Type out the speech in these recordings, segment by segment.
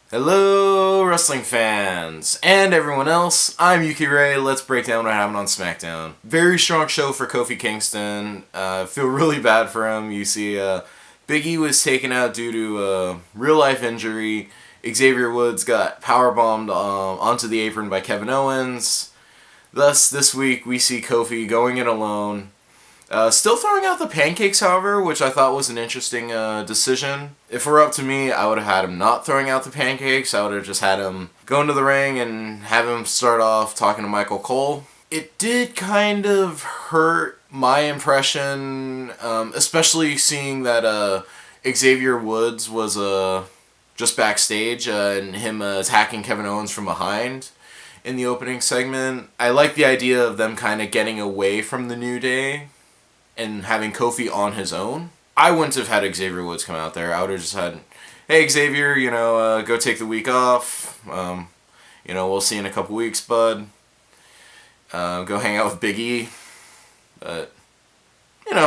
Hello, wrestling fans, and everyone else. I'm Yuki Ray. Let's break down what happened on Smackdown. Very strong show for Kofi Kingston. Feel really bad for him. You see, Big E was taken out due to a real-life injury. Xavier Woods got powerbombed onto the apron by Kevin Owens. Thus, this week, we see Kofi going in alone. Still throwing out the pancakes, however, which I thought was an interesting decision. If it were up to me, I would have had him not throwing out the pancakes. I would have just had him go into the ring and have him start off talking to Michael Cole. It did kind of hurt my impression, especially seeing that Xavier Woods was just backstage and him attacking Kevin Owens from behind in the opening segment. I like the idea of them kind of getting away from the New Day and having Kofi on his own. I wouldn't have had Xavier Woods come out there. I would have just had, hey Xavier, go take the week off. We'll see you in a couple weeks, bud. Go hang out with Big E. But,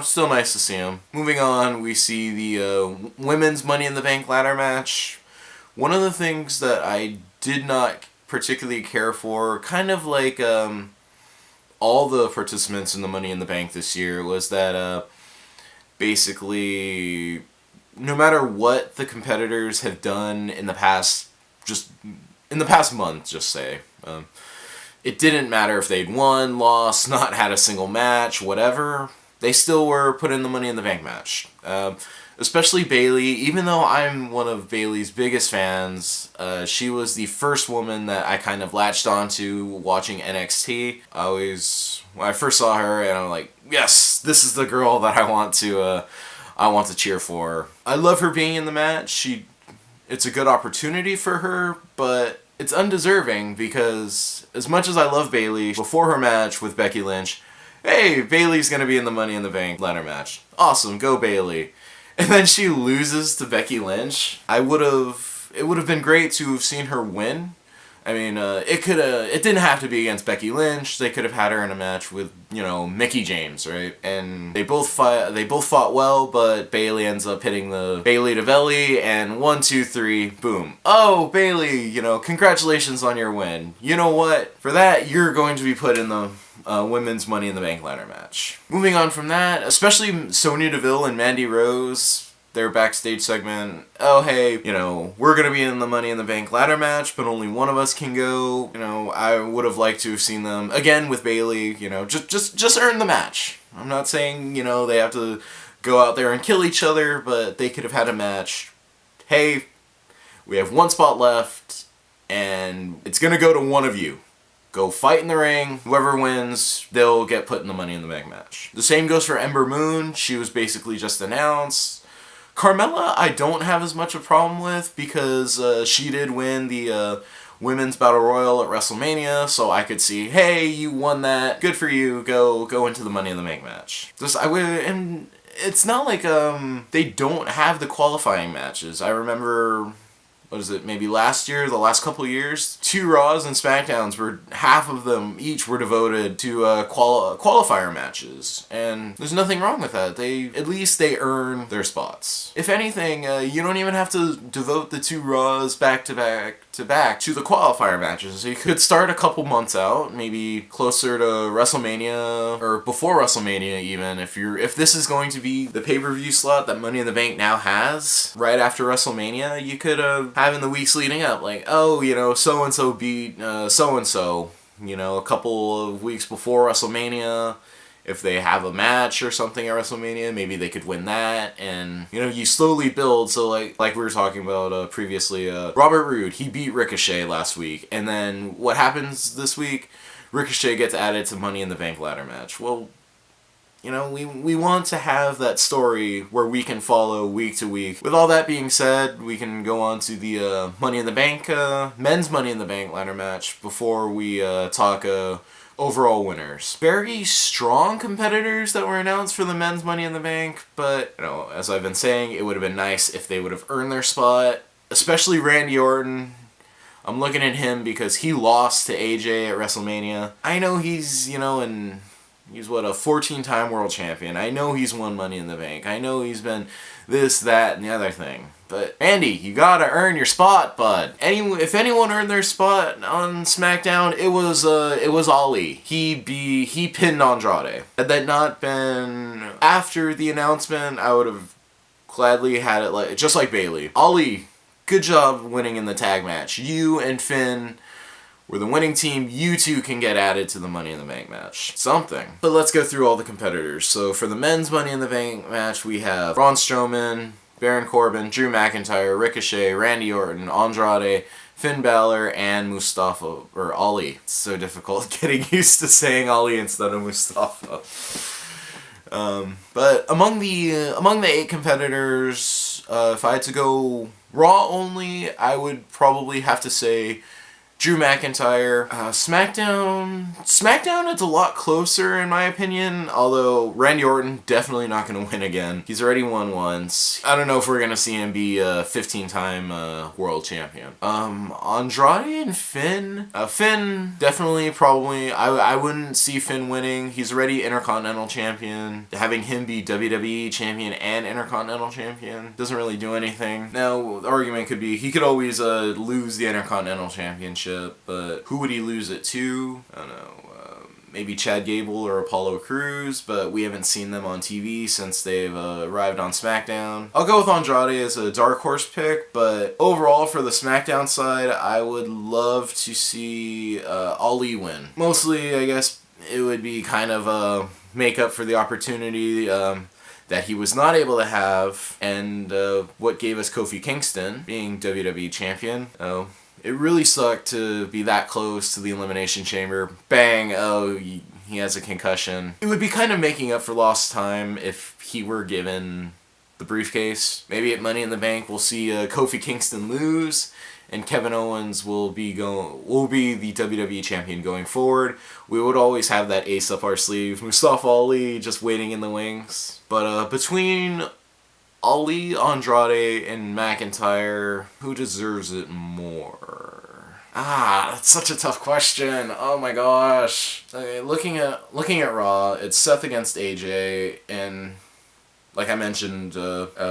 still nice to see him. Moving on, we see the women's Money in the Bank ladder match. One of the things that I did not particularly care for, kind of like all the participants in the Money in the Bank this year, was that basically no matter what the competitors have done in the past month, just say, it didn't matter if they'd won, lost, not had a single match, whatever, they still were put in the Money in the Bank match. Especially Bayley. Even though I'm one of Bayley's biggest fans, she was the first woman that I kind of latched onto watching NXT. When I first saw her, and I'm like, yes, this is the girl that I want to cheer for. I love her being in the match. It's a good opportunity for her, but it's undeserving because as much as I love Bayley, before her match with Becky Lynch, hey, Bayley's gonna be in the Money in the Bank ladder match. Awesome, go Bayley. And then she loses to Becky Lynch. It would have been great to have seen her win. I mean, it didn't have to be against Becky Lynch. They could have had her in a match with, Mickie James, right? And they both fought well, but Bayley ends up hitting the Bayley to belly, and 1, 2, 3, boom. Oh, Bayley, congratulations on your win. You know what? For that, you're going to be put in the women's Money in the Bank ladder match. Moving on from that, especially Sonya Deville and Mandy Rose, their backstage segment. Oh, hey, we're going to be in the Money in the Bank ladder match, but only one of us can go. I would have liked to have seen them, again with Bayley, just earn the match. I'm not saying, they have to go out there and kill each other, but they could have had a match. Hey, we have one spot left, and it's going to go to one of you. Go fight in the ring. Whoever wins, they'll get put in the Money in the Bank match. The same goes for Ember Moon. She was basically just announced. Carmella, I don't have as much of a problem with because she did win the Women's Battle Royal at WrestleMania, so I could see, hey, you won that. Good for you. Go into the Money in the Bank match. And it's not like they don't have the qualifying matches. I remember, maybe last year, the last couple years, 2 Raws and Smackdowns were, half of them each were devoted to qualifier matches, and there's nothing wrong with that. At least they earn their spots. If anything, you don't even have to devote the 2 Raws back to back to the qualifier matches. So you could start a couple months out, maybe closer to WrestleMania, or before WrestleMania even, if this is going to be the pay-per-view slot that Money in the Bank now has, right after WrestleMania, you could have in the weeks leading up, like, so-and-so beat so-and-so, a couple of weeks before WrestleMania. If they have a match or something at WrestleMania, maybe they could win that, and, you slowly build. So, like we were talking about previously, Robert Roode, he beat Ricochet last week, and then what happens this week? Ricochet gets added to Money in the Bank ladder match. Well, we want to have that story where we can follow week to week. With all that being said, we can go on to the Money in the Bank, men's Money in the Bank ladder match before we talk overall winners. Very strong competitors that were announced for the men's Money in the Bank, but, as I've been saying, it would have been nice if they would have earned their spot, especially Randy Orton. I'm looking at him because he lost to AJ at WrestleMania. I know he's, in He's what, a 14-time world champion. I know he's won Money in the Bank. I know he's been this, that, and the other thing. But Andy, you gotta earn your spot, bud. If anyone earned their spot on SmackDown, it was Ali. He pinned Andrade. Had that not been after the announcement, I would have gladly had it just like Bayley. Ali, good job winning in the tag match. You and Finn were the winning team. You two can get added to the Money in the Bank match. Something. But let's go through all the competitors. So for the men's Money in the Bank match, we have Braun Strowman, Baron Corbin, Drew McIntyre, Ricochet, Randy Orton, Andrade, Finn Balor, and Mustafa, or Ali. It's so difficult getting used to saying Ali instead of Mustafa. But among the 8 competitors, if I had to go Raw only, I would probably have to say Drew McIntyre. SmackDown, it's a lot closer in my opinion, although Randy Orton definitely not going to win again. He's already won once. I don't know if we're going to see him be a 15-time world champion. Andrade and Finn. Finn, definitely, probably. I wouldn't see Finn winning. He's already Intercontinental Champion. Having him be WWE Champion and Intercontinental Champion doesn't really do anything. Now, the argument could be he could always lose the Intercontinental Championship, but who would he lose it to? I don't know. Maybe Chad Gable or Apollo Crews, but we haven't seen them on TV since they've arrived on SmackDown. I'll go with Andrade as a dark horse pick, but overall for the SmackDown side, I would love to see Ali win. Mostly, I guess, it would be kind of a make-up for the opportunity that he was not able to have, and what gave us Kofi Kingston being WWE Champion. It really sucked to be that close to the Elimination Chamber. Bang, he has a concussion. It would be kind of making up for lost time if he were given the briefcase. Maybe at Money in the Bank we'll see Kofi Kingston lose, and Kevin Owens will be the WWE Champion going forward. We would always have that ace up our sleeve, Mustafa Ali just waiting in the wings. But between Ali, Andrade, and McIntyre, who deserves it more? That's such a tough question. Oh my gosh. Okay, looking at Raw, it's Seth against AJ, and like I mentioned,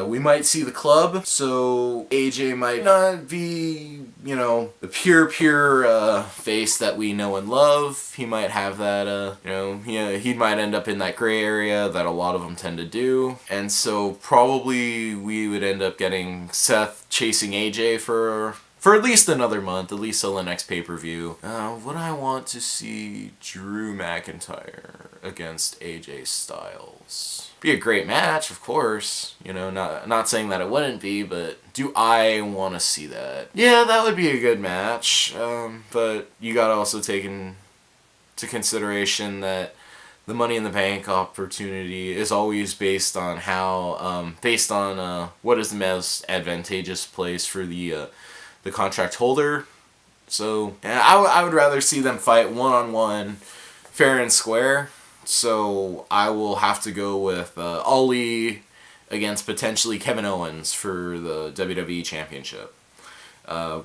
we might see the club, so AJ might not be, the pure face that we know and love. He might have that, he might end up in that gray area that a lot of them tend to do. And so probably we would end up getting Seth chasing AJ for at least another month, at least till the next pay-per-view. Would I want to see Drew McIntyre against AJ Styles? Be a great match, of course. Not saying that it wouldn't be, but do I want to see that? Yeah, that would be a good match. But you gotta also take into consideration that the Money in the Bank opportunity is always based on what is the most advantageous place for the contract holder. So yeah, I would rather see them fight one-on-one, fair and square. So I will have to go with Ali against potentially Kevin Owens for the WWE Championship.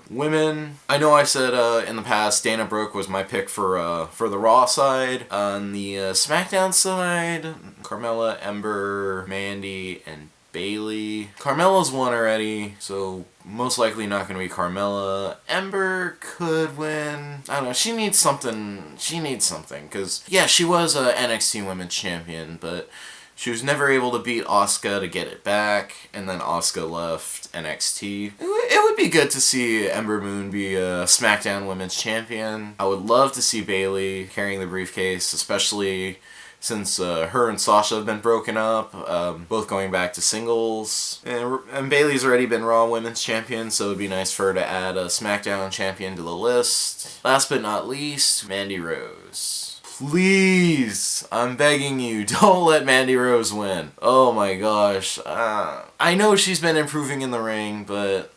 Women, I know I said in the past Dana Brooke was my pick for the Raw side. On the SmackDown side, Carmella, Ember, Mandy, and Bayley. Carmella's won already, so most likely not going to be Carmella. Ember could win. I don't know, she needs something, because, yeah, she was a NXT Women's Champion, but she was never able to beat Asuka to get it back, and then Asuka left NXT. It would be good to see Ember Moon be a SmackDown Women's Champion. I would love to see Bayley carrying the briefcase, especially since her and Sasha have been broken up, both going back to singles. And Bayley's already been Raw Women's Champion, so it would be nice for her to add a SmackDown Champion to the list. Last but not least, Mandy Rose. Please, I'm begging you, don't let Mandy Rose win. Oh my gosh. I know she's been improving in the ring, but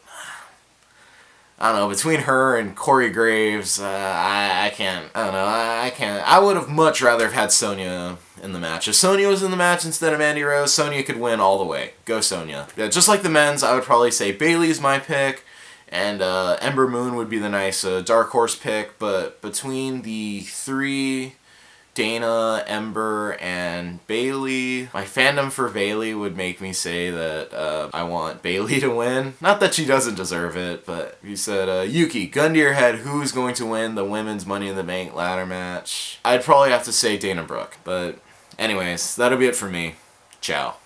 I don't know, between her and Corey Graves, I can't. I would have much rather have had Sonya in the match. If Sonya was in the match instead of Mandy Rose, Sonya could win all the way. Go Sonya. Yeah, just like the men's, I would probably say Bayley's my pick, and Ember Moon would be the nice dark horse pick, but between the three Dana, Ember, and Bailey. My fandom for Bailey would make me say that I want Bailey to win. Not that she doesn't deserve it, but you said, Yuki, gun to your head, who's going to win the women's Money in the Bank ladder match? I'd probably have to say Dana Brooke, but anyways, that'll be it for me. Ciao.